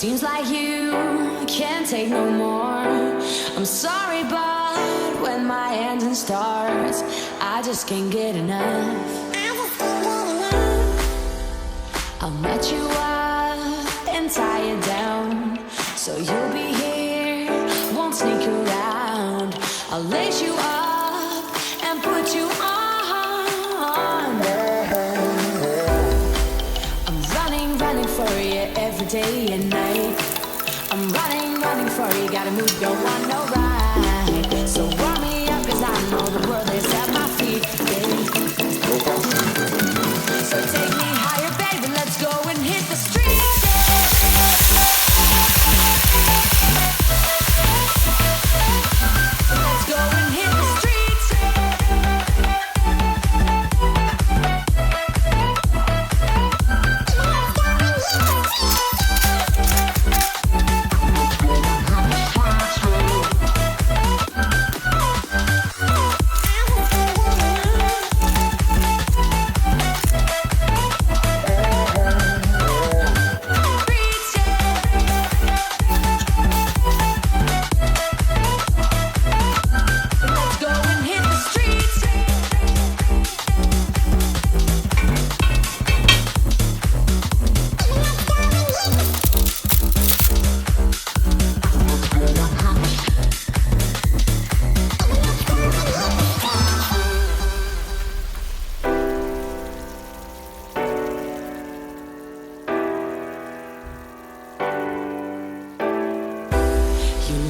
seems like you can't take no more. I'm sorry, but when my engine starts, I just can't get enough. I'll match you up and tie you down, so you'll be here, won't sneak around. I'll lace you up and put you on. I'm running for you every day and night. I'm running for you, gotta move, don't want no ride. So warm me up, cause I know the world is at my feet, baby. So take me higher, baby, let's go and hit the streets. Let's go and hit the streets.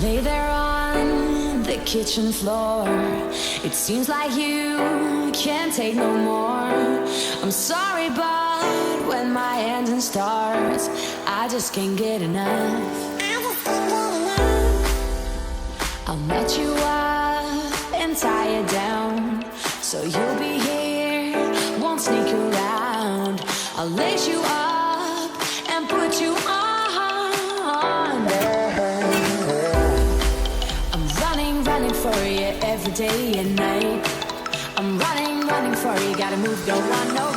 Lay there on the kitchen floor. It seems like you can't take no more. I'm sorry, but when my engine starts, I just can't get enough. I'll match you up and tie you down, so you'll be here, won't sneak around. I'll lace you up and put you on. Running for you every day and night. I'm running for you, gotta move, don't want no